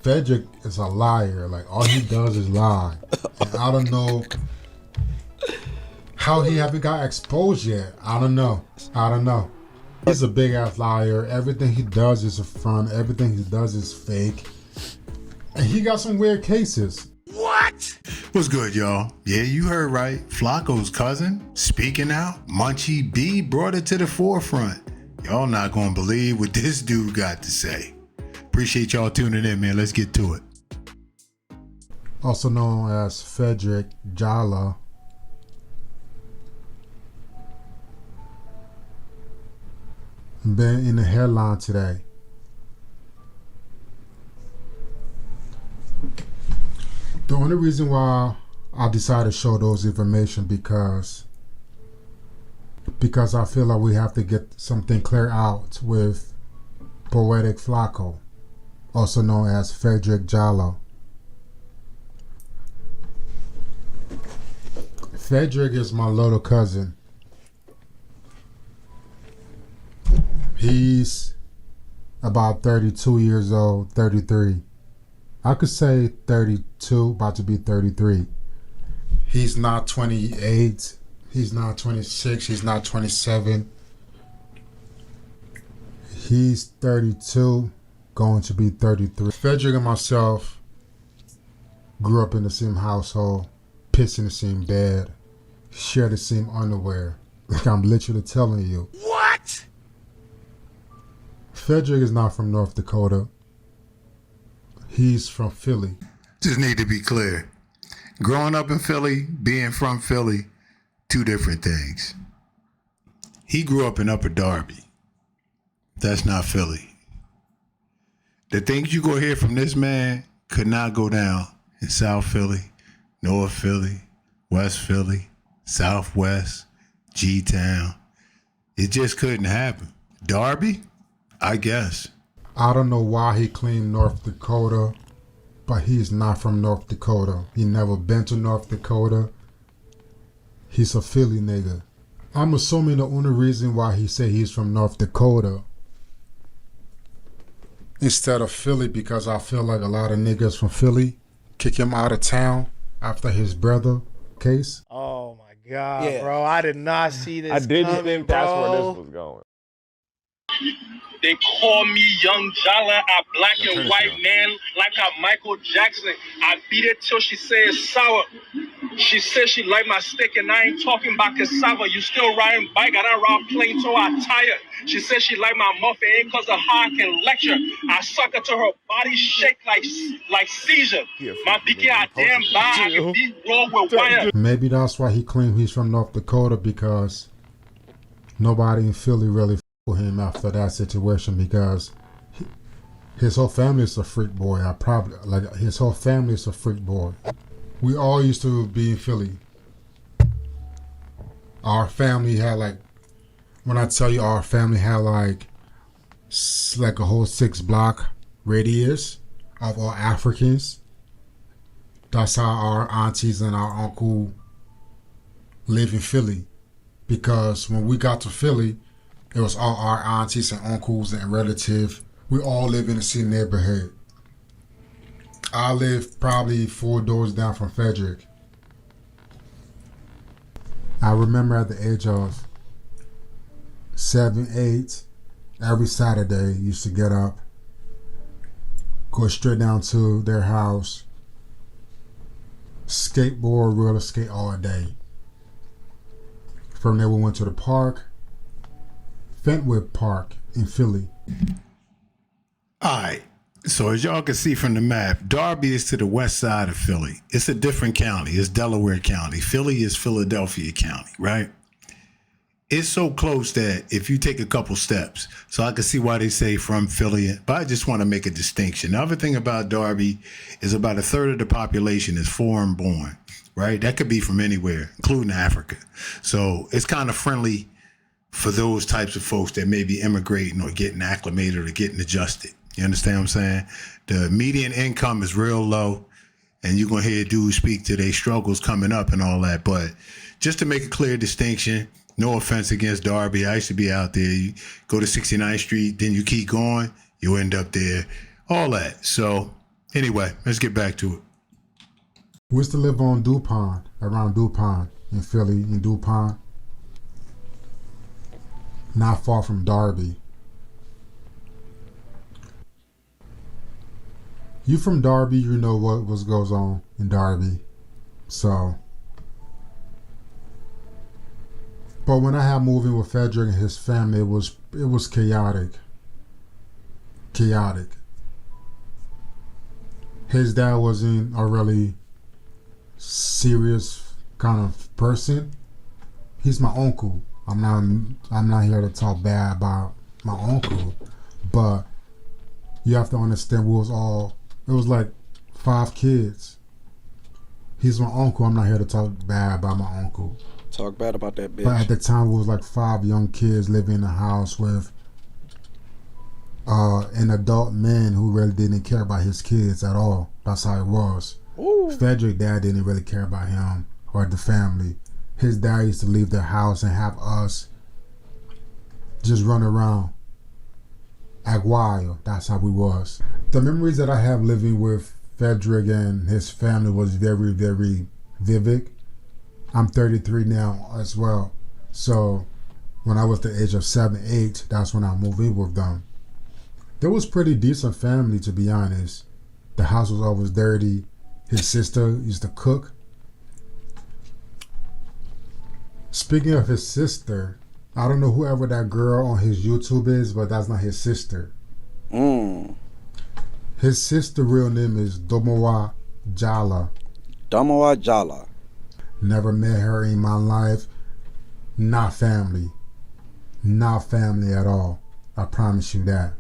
Frederick is a liar. Like, all he does is lie. And I don't know how he haven't got exposed yet. I don't know. He's a big ass liar. Everything he does is a front. Everything he does is fake. And he got some weird cases. What? What's good, y'all? Yeah, you heard right. Flakko's cousin, speaking out. Munchie B brought it to the forefront. Y'all not gonna believe what this dude got to say. Appreciate y'all tuning in, man. Let's get to it. Also known as Frederick Jala. Been in the headline today. The only reason why I decided to show those information because I feel like we have to get something clear out with Poetik Flakko, also known as Frederick Jala. Frederick is my little cousin. He's about 32 years old, 33. I could say 32, about to be 33. He's not 28. He's not 26. He's not 27. He's 32, going to be 33. Frederick and myself grew up in the same household, pissed in the same bed, share the same underwear. Like, I'm literally telling you. What? Frederick is not from North Dakota. He's from Philly. Just need to be clear. Growing up in Philly, being from Philly, two different things. He grew up in Upper Darby. That's not Philly. The things you go hear from this man could not go down in South Philly, North Philly, West Philly, Southwest, G-Town. It just couldn't happen. Darby? I guess. I don't know why he claimed North Dakota, but he's not from North Dakota. He never been to North Dakota. He's a Philly nigga. I'm assuming the only reason why he said he's from North Dakota instead of Philly, because I feel like a lot of niggas from Philly kick him out of town after his brother case. Oh my God, bro. I did not see this. I didn't coming, think bro. that's where this was going. They call me Young Jala, a black and white man like a Michael Jackson. I beat it till she said it's sour. She said she like my stick and I ain't talking about cassava. You still riding bike, I done robbed plane so I tired. She said she like my muffin ain't cause of how I can lecture. I suck her to her body shake like seizure. My dicky I damn by, I can be raw with wire. Maybe that's why he claimed he's from North Dakota, because nobody in Philly really him after that situation, because his whole family is a freak boy. His whole family is a freak boy. We all used to be in Philly. Our family had when I tell you our family had like a whole 6-block radius of all Africans. That's how our aunties and our uncle live in Philly, because when we got to Philly, it was all our aunties and uncles and relatives. We all live in the same neighborhood. I live probably 4 doors down from Frederick. I remember at the age of 7, 8, every Saturday, used to get up, go straight down to their house, skateboard, roller skate all day. From there we went to the park, Fentwood Park in Philly. All right. So as y'all can see from the map, Darby is to the west side of Philly. It's a different county. It's Delaware County. Philly is Philadelphia County, right? It's so close that if you take a couple steps, so I can see why they say from Philly, but I just want to make a distinction. The other thing about Darby is about 1/3 of the population is foreign born, right? That could be from anywhere, including Africa. So it's kind of friendly for those types of folks that may be immigrating or getting acclimated or getting adjusted. You understand what I'm saying? The median income is real low, and you're going to hear dudes speak to their struggles coming up and all that. But just to make a clear distinction, no offense against Darby. I used to be out there. You go to 69th Street, then you keep going, you end up there, all that. So Anyway, let's get back to it. We used to live on DuPont, around DuPont in Philly, in DuPont. Not far from Darby. You from Darby, you know what goes on in Darby. So, but when I had moving with Frederick and his family, it was chaotic. Chaotic. His dad wasn't a really serious kind of person. He's my uncle. I'm not here to talk bad about my uncle, but you have to understand it was like 5 kids. He's my uncle. I'm not here to talk bad about my uncle. Talk bad about that bitch. But at the time, it was like 5 young kids living in a house with an adult man who really didn't care about his kids at all. That's how it was. Ooh. Frederick's dad didn't really care about him or the family. His dad used to leave the house and have us just run around, act wild. That's how we was. The memories that I have living with Frederick and his family was very, very vivid. I'm 33 now as well. So when I was the age of 7, 8, that's when I moved in with them. There was pretty decent family, to be honest. The house was always dirty. His sister used to cook. Speaking of his sister, I don't know whoever that girl on his YouTube is, but that's not his sister. His sister real name is Domowa Jala. Domowa Jala. Never met her in my life. Not family. Not family at all. I promise you that.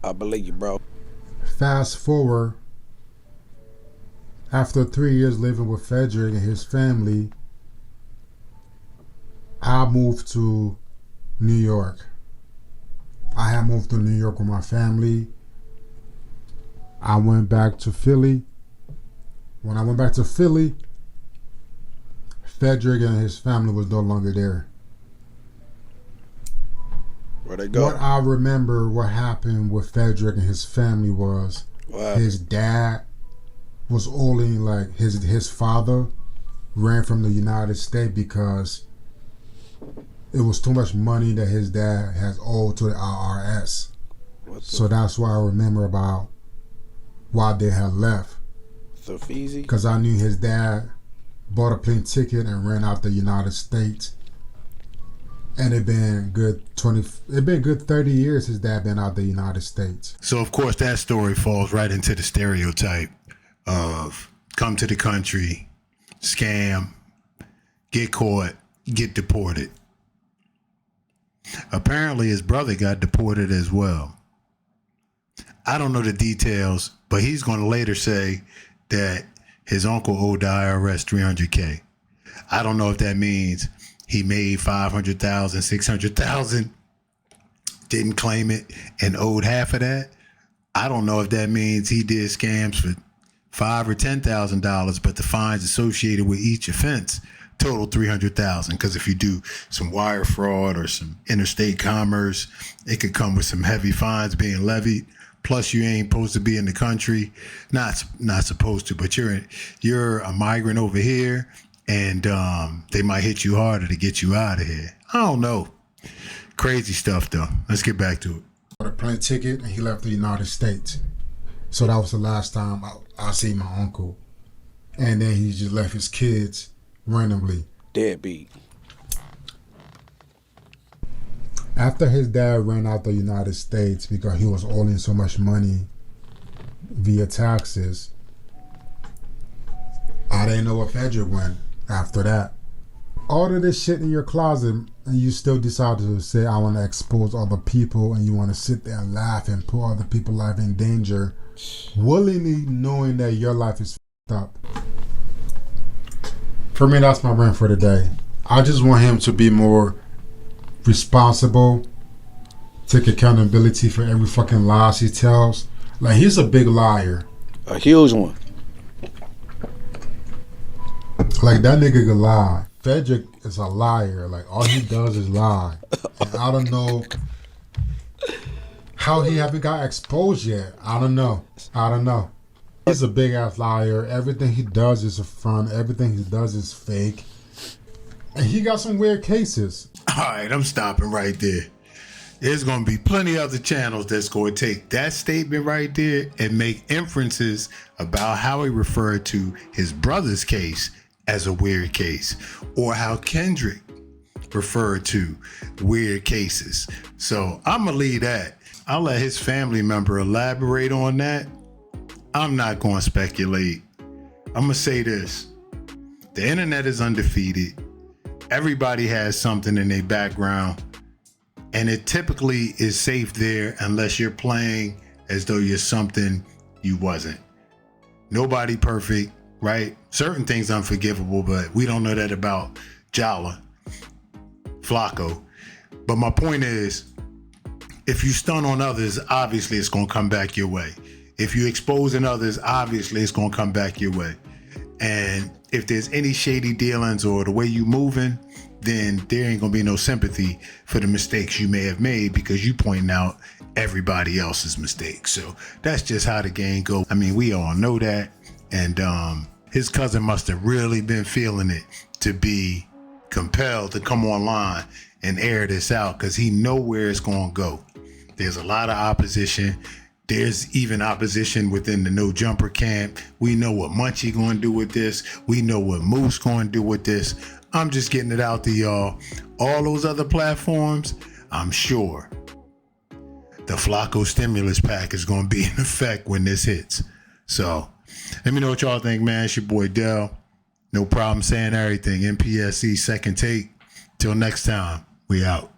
I believe you, bro. Fast forward, after 3 years living with Frederick and his family, I moved to New York. I had moved to New York with my family. I went back to Philly. When I went back to Philly, Frederick and his family was no longer there. Where'd they go? What I remember what happened with Frederick and his family was his dad was only like his father ran from the United States because it was too much money that his dad has owed to the IRS. So that's what I remember about why they had left. So easy. Because I knew his dad bought a plane ticket and ran out the United States. And it been good 30 years his dad been out the United States. So of course that story falls right into the stereotype of come to the country, scam, get caught, get deported. Apparently his brother got deported as well. I don't know the details, but he's going to later say that his uncle owed the IRS $300K. I don't know if that means he made $500,000, $600,000, didn't claim it, and owed half of that. I don't know if that means he did scams for $5,000 or $10,000, but the fines associated with each offense total $300,000. Because if you do some wire fraud or some interstate commerce, it could come with some heavy fines being levied. Plus, you ain't supposed to be in the country, not supposed to, but you're a migrant over here, and they might hit you harder to get you out of here. I don't know. Crazy stuff, though. Let's get back to it. Bought a plane ticket and he left the United States. So that was the last time I see my uncle. And then he just left his kids randomly. Deadbeat. After his dad ran out the United States because he was owing so much money via taxes, I didn't know where Frederick went after that. All of this shit in your closet, and you still decided to say, I want to expose other people, and you want to sit there and laugh and put other people's life in danger, willingly knowing that your life is fucked up. For me, that's my rant for today. I just want him to be more responsible, take accountability for every fucking lies he tells. Like, he's a big liar. A huge one. Like, that nigga could lie. Frederick is a liar. Like, all he does is lie. And I don't know how he haven't got exposed yet. I don't know. He's a big ass liar. Everything he does is a front. Everything he does is fake. And he got some weird cases. All right, I'm stopping right there. There's going to be plenty of other channels that's going to take that statement right there and make inferences about how he referred to his brother's case as a weird case, or how Kendrick referred to weird cases. So I'm going to leave that. I'll let his family member elaborate on that. I'm not going to speculate. I'm going to say this. The internet is undefeated. Everybody has something in their background, and it typically is safe there unless you're playing as though you're something you wasn't. Nobody perfect, right? Certain things unforgivable, but we don't know that about Jala, Flakko. But my point is, if you stun on others, obviously it's going to come back your way. If you exposing others, obviously it's going to come back your way. And if there's any shady dealings or the way you moving, then there ain't gonna be no sympathy for the mistakes you may have made because you pointing out everybody else's mistakes. So that's just how the game go. I mean, we all know that. And his cousin must have really been feeling it to be compelled to come online and air this out because he know where it's gonna go. There's a lot of opposition. There's even opposition within the no jumper camp. We know what Munchie going to do with this. We know what Moose going to do with this. I'm just getting it out to y'all. All those other platforms, I'm sure the Flakko stimulus pack is going to be in effect when this hits. So let me know what y'all think, man. It's your boy Dell. No problem saying everything. NPSC second take. Till next time, we out.